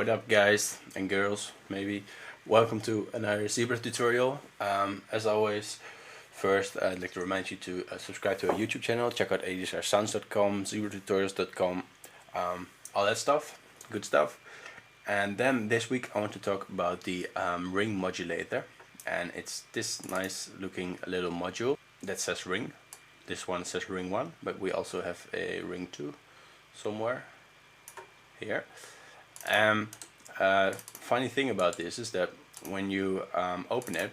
What up guys and girls, maybe. Welcome to another Zebra tutorial. As always, first I'd like to remind you to subscribe to our YouTube channel, check out ADSRsounds.com, zebratutorials.com, all that stuff, good stuff. And then this week I want to talk about the ring modulator, and it's this nice looking little module that says ring. This one says ring 1, but we also have a ring 2 somewhere here. Funny thing about this is that when you open it,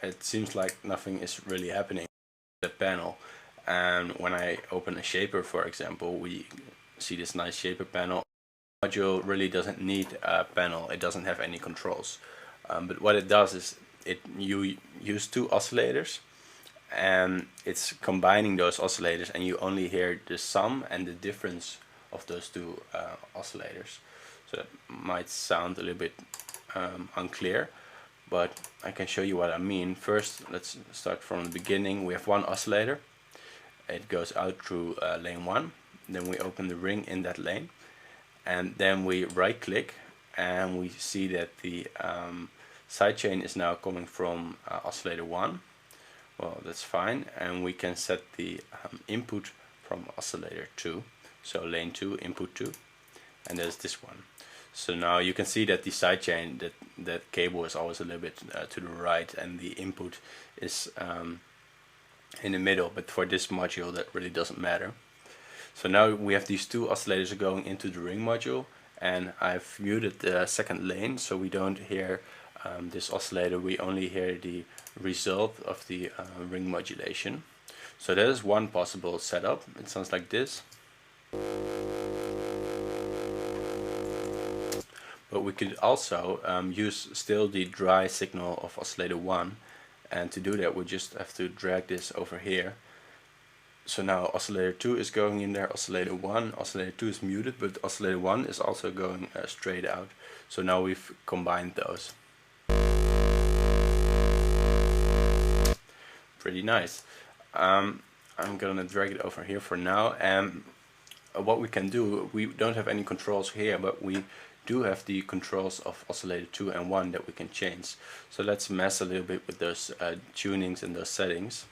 it seems like nothing is really happening in the panel. And when I open a shaper, for example, we see this nice shaper panel. The module really doesn't need a panel, it doesn't have any controls. But what it does is you use two oscillators, and it's combining those oscillators, and you only hear the sum and the difference of those two oscillators. So that might sound a little bit unclear, but I can show you what I mean. First, let's start from the beginning. We have one oscillator. It goes out through lane 1. Then we open the ring in that lane, and then we right click, and we see that the sidechain is now coming from oscillator 1. Well, that's fine, and we can set the input from oscillator 2. So lane 2, input 2, and there's this one. So now you can see that the sidechain, that cable is always a little bit to the right, and the input is in the middle, but for this module that really doesn't matter. So now we have these two oscillators going into the ring module, and I've muted the second lane so we don't hear this oscillator, we only hear the result of the ring modulation. So that is one possible setup. It sounds like this. But we could also use still the dry signal of oscillator 1, and to do that we just have to drag this over here. So now oscillator 2 is going in there, oscillator 1, oscillator 2 is muted, but oscillator 1 is also going straight out. So now we've combined those. Pretty nice. I'm gonna drag it over here for now, and what we can do, we don't have any controls here, but we do have the controls of oscillator 2 and 1 that we can change. So let's mess a little bit with those tunings and those settings.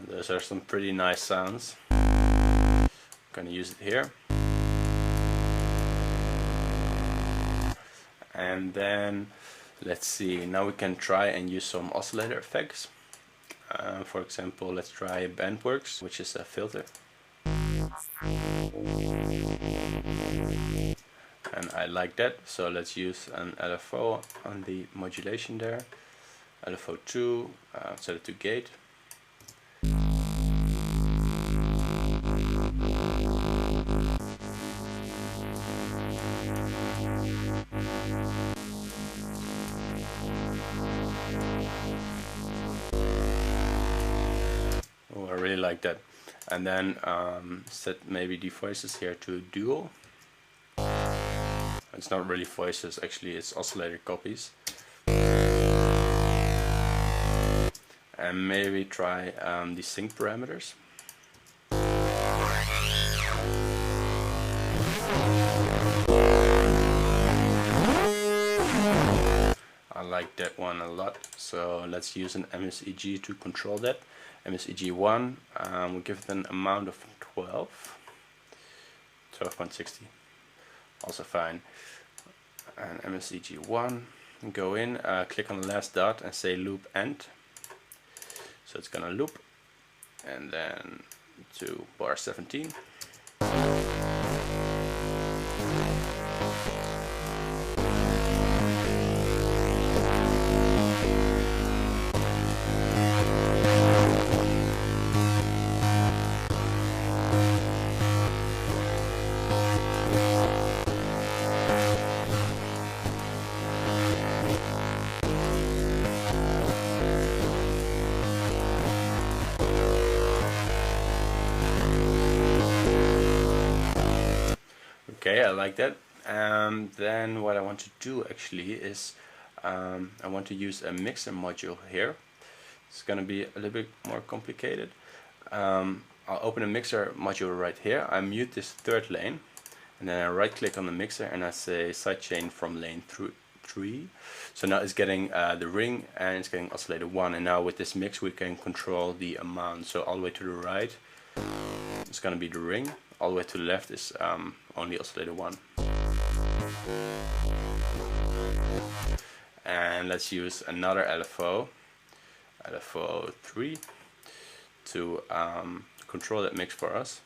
Those are some pretty nice sounds. I'm gonna use it here. And then let's see, now we can try and use some oscillator effects. For example, let's try Bandworks, which is a filter. And I like that, so let's use an LFO on the modulation there. LFO 2, set it to gate. Oh, I really like that. And then set maybe the voices here to dual. It's not really voices, actually it's oscillator copies. And maybe try the sync parameters. I like that one a lot, so let's use an MSEG to control that. MSEG 1, we'll give it an amount of 12.60, also fine. And MSEG 1, go in, click on the last dot and say loop end. So it's gonna loop, and then to bar 17. Okay, I like that. Then what I want to do actually is I want to use a mixer module here. It's going to be a little bit more complicated. I'll open a mixer module right here. I mute this third lane, and then I right click on the mixer and I say sidechain from lane 3. So now it's getting the ring and it's getting oscillator 1, and now with this mix we can control the amount. So all the way to the right it's going to be the ring, all the way to the left is only oscillator 1. And let's use another LFO 3 to control that mix for us.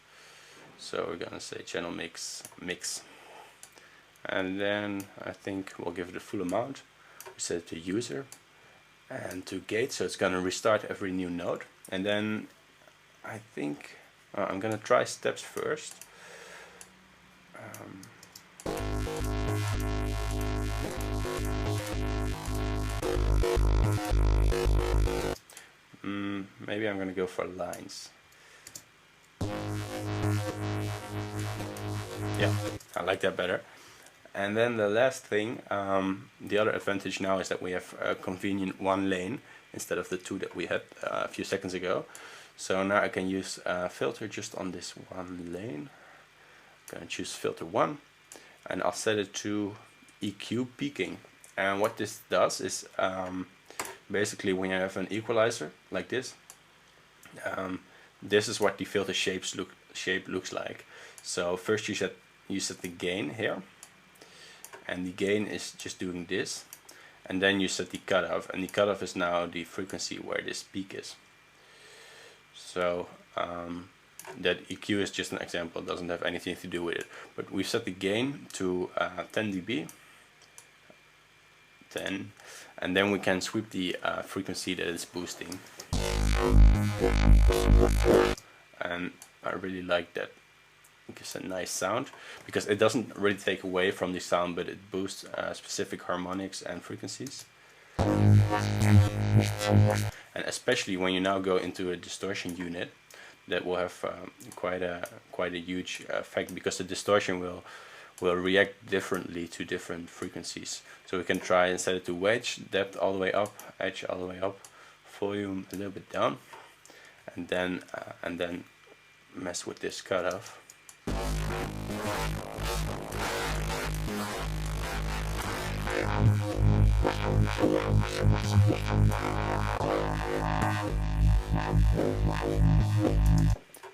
So we're gonna say channel mix, and then I think we'll give it a full amount. We set it to user and to gate, so it's gonna restart every new node. And then I think I'm gonna try steps first. Maybe I'm gonna go for lines. Yeah, I like that better. And then the last thing, the other advantage now is that we have a convenient 1 lane instead of the 2 that we had a few seconds ago. So now I can use a filter just on this 1 lane. I'm gonna choose filter 1 and I'll set it to EQ peaking. And what this does is basically when you have an equalizer like this, this is what the filter shape looks like. So first you set the gain here, and the gain is just doing this, and then you set the cutoff, and the cutoff is now the frequency where this peak is. So that EQ is just an example, it doesn't have anything to do with it, but we've set the gain to 10 dB, 10, and then we can sweep the frequency that it's boosting. And I really like that. It gives a nice sound because it doesn't really take away from the sound, but it boosts specific harmonics and frequencies. And especially when you now go into a distortion unit, that will have quite a huge effect, because the distortion will react differently to different frequencies. So we can try and set it to wedge, depth all the way up, edge all the way up, volume a little bit down, and then mess with this cutoff.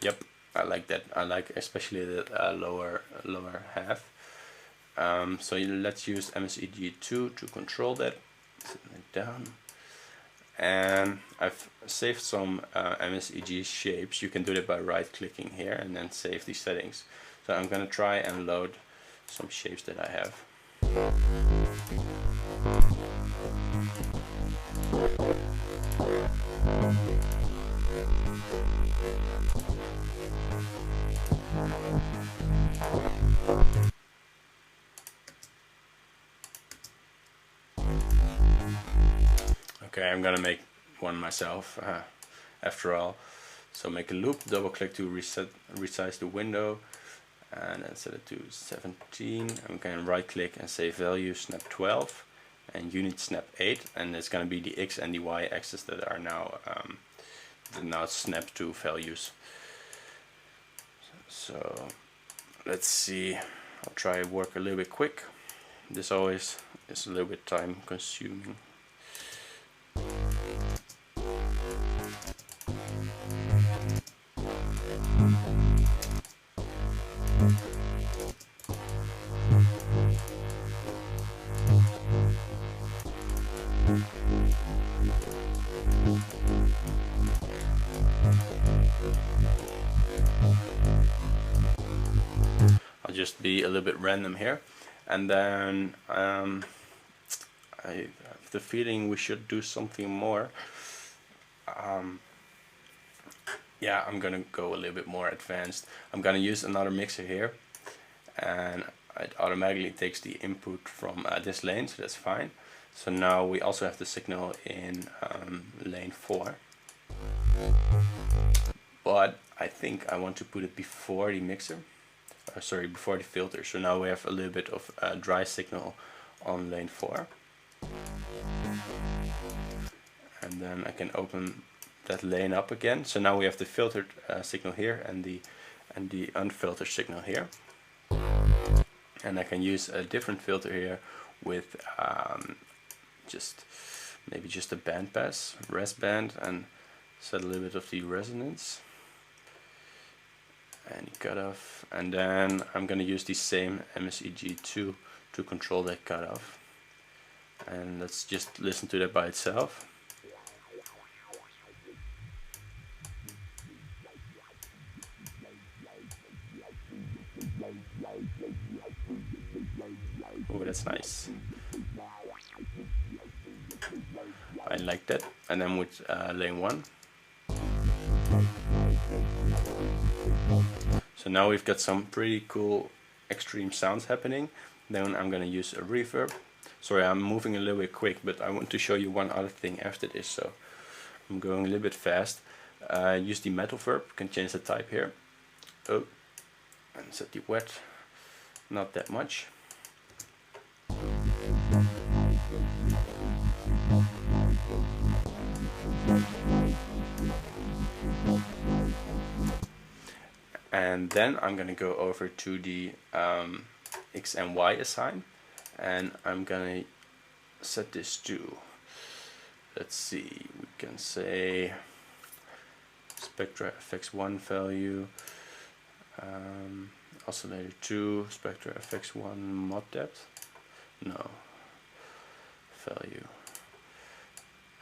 Yep, I like that. I like especially the lower half. So let's use MSEG2 to control that. Set it down. And I've saved some MSEG shapes. You can do that by right clicking here and then save these settings. So I'm gonna try and load some shapes that I have. Okay, I'm gonna make one myself after all. So make a loop, double click to resize the window, and then set it to 17. I'm going to right click and say value snap 12 and unit snap 8, and it's going to be the X and the Y axis that are now snapped to values. So let's see, I'll try to work a little bit quick. This always is a little bit time consuming. I'll just be a little bit random here, and then I have the feeling we should do something more. Yeah, I'm gonna go a little bit more advanced. I'm gonna use another mixer here, and it automatically takes the input from this lane, so that's fine. So now we also have the signal in lane 4, but I think I want to put it before the mixer. sorry, before the filter. So now we have a little bit of dry signal on lane 4. And then I can open that lane up again. So now we have the filtered signal here and the unfiltered signal here. And I can use a different filter here with maybe just a bandpass, res band, and set a little bit of the resonance and cutoff. And then I'm going to use the same MSEG2 to control that cutoff. And let's just listen to that by itself. Oh, that's nice. I like that. And then with lane 1. So now we've got some pretty cool extreme sounds happening. Then I'm gonna use a reverb. Sorry, I'm moving a little bit quick, but I want to show you one other thing after this, so I'm going a little bit fast. Use the metal verb, you can change the type here. Oh, and set the wet, not that much. And then I'm going to go over to the X and Y assign, and I'm going to set this to, let's see, we can say Spectra FX1 value, oscillator 2, Spectra FX1 mod depth, no, value,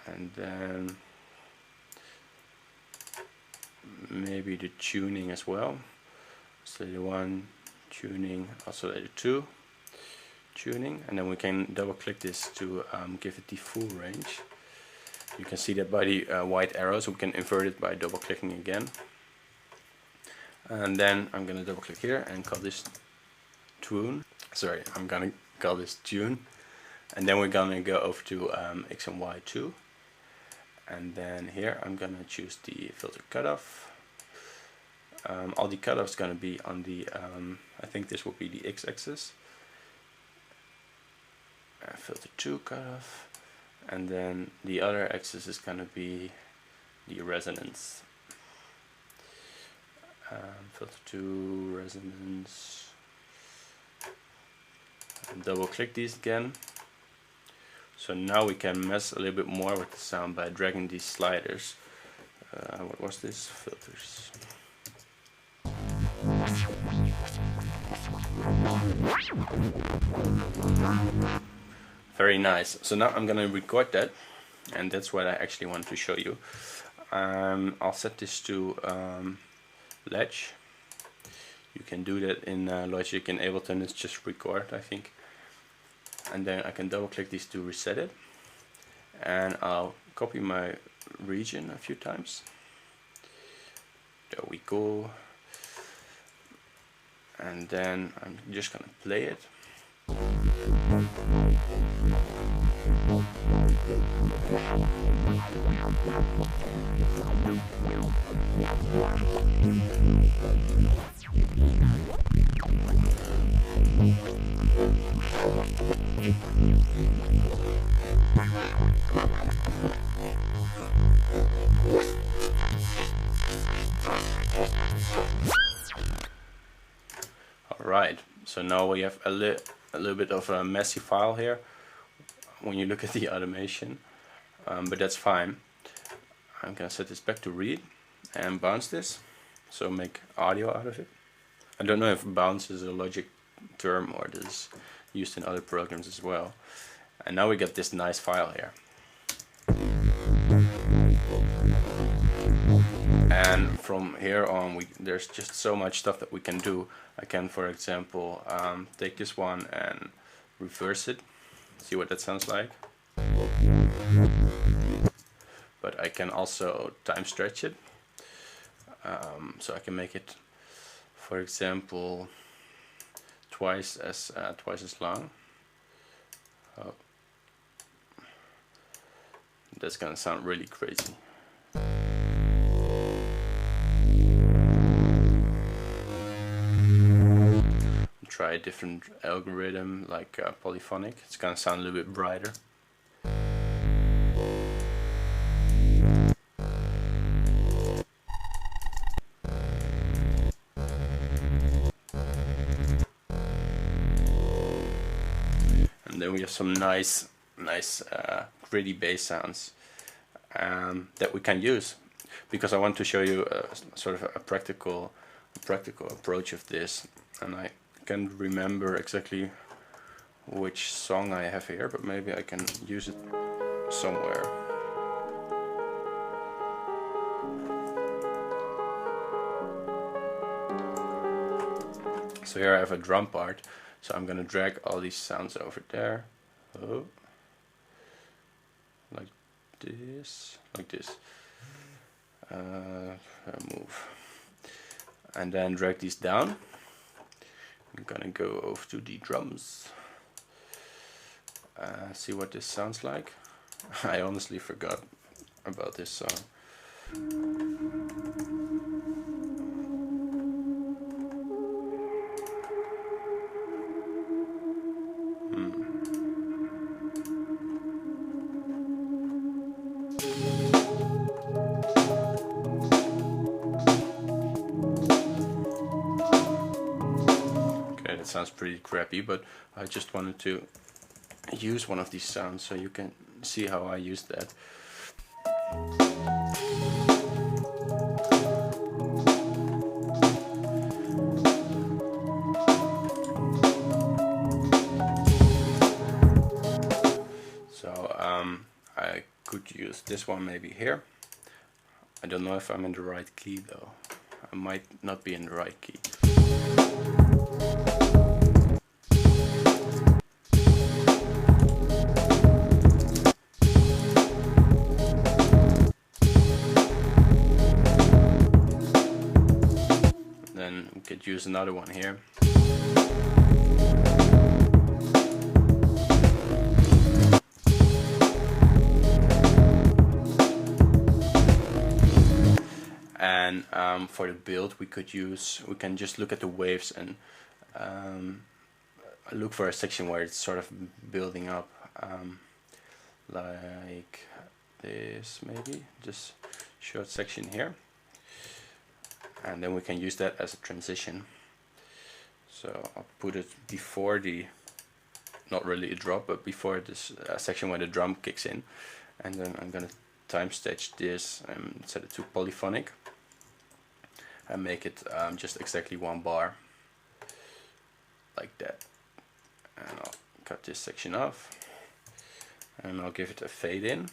and then maybe the tuning as well. Oscillator 1 tuning, oscillator 2 tuning, and then we can double click this to give it the full range. You can see that by the white arrows. We can invert it by double clicking again. And then I'm gonna double click here and call this tune. Sorry, I'm gonna call this tune. And then we're gonna go over to X and Y 2. And then here I'm gonna choose the filter cutoff. All the cutoffs gonna be on the I think this will be the x-axis. Filter 2 cutoff, and then the other axis is gonna be the resonance. Filter 2 resonance. And double click these again. So now we can mess a little bit more with the sound by dragging these sliders. What was this? Filters. Very nice. So now I'm gonna record that, and that's what I actually want to show you. I'll set this to Ledge. You can do that in Logic and Ableton. It's just record, I think. And then I can double click these to reset it, and I'll copy my region a few times. There we go. And then I'm just gonna play it. Alright, so now we have a little bit of a messy file here when you look at the automation, but that's fine. I'm gonna set this back to read and bounce this, so make audio out of it. I don't know if bounce is a Logic term or it is used in other programs as well. And now we get this nice file here. And from here on, there's just so much stuff that we can do. I can, for example, take this one and reverse it. See what that sounds like. But I can also time stretch it. So I can make it, for example, twice as long. Oh. That's gonna sound really crazy. try a different algorithm, like polyphonic. It's gonna sound a little bit brighter. And then we have some nice gritty bass sounds that we can use, because I want to show you sort of a practical approach of this. And I can't remember exactly which song I have here, but maybe I can use it somewhere. So here I have a drum part, so I'm gonna drag all these sounds over there. Oh. Like this. Move. And then drag these down. I'm gonna go over to the drums. See what this sounds like. I honestly forgot about this song. It sounds pretty crappy, but I just wanted to use one of these sounds so you can see how I use that. So I could use this one maybe here. I don't know if I'm in the right key though. I might not be in the right key. Then we could use another one here. And for the build we can just look at the waves and look for a section where it's sort of building up, like this, maybe just short section here, and then we can use that as a transition. So I'll put it before the, not really a drop, but before this section where the drum kicks in, and then I'm gonna time stage this and set it to polyphonic and make it just exactly one bar, like that. And I'll cut this section off and I'll give it a fade in,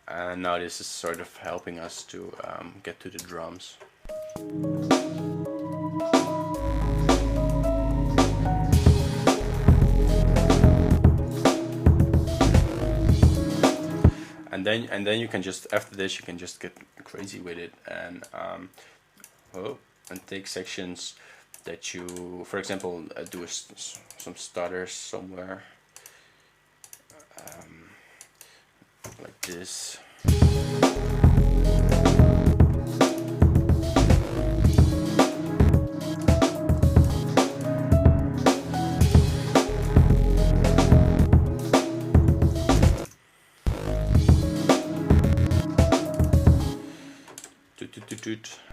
and now this is sort of helping us to get to the drums. And then you can just, after this, you can just get crazy with it and take sections that you, for example, do some stutters somewhere, like this.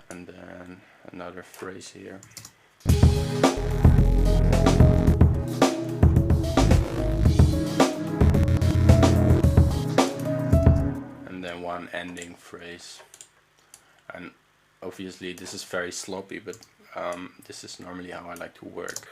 And then another phrase here. And then one ending phrase. And obviously this is very sloppy, but this is normally how I like to work.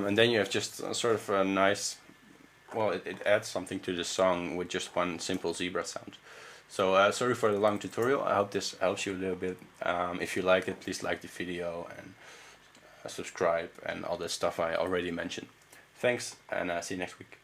And then you have just sort of a nice, well, it adds something to the song with just one simple zebra sound. So sorry for the long tutorial. I hope this helps you a little bit. If you like it, please like the video and subscribe and all the stuff I already mentioned. Thanks, and see you next week.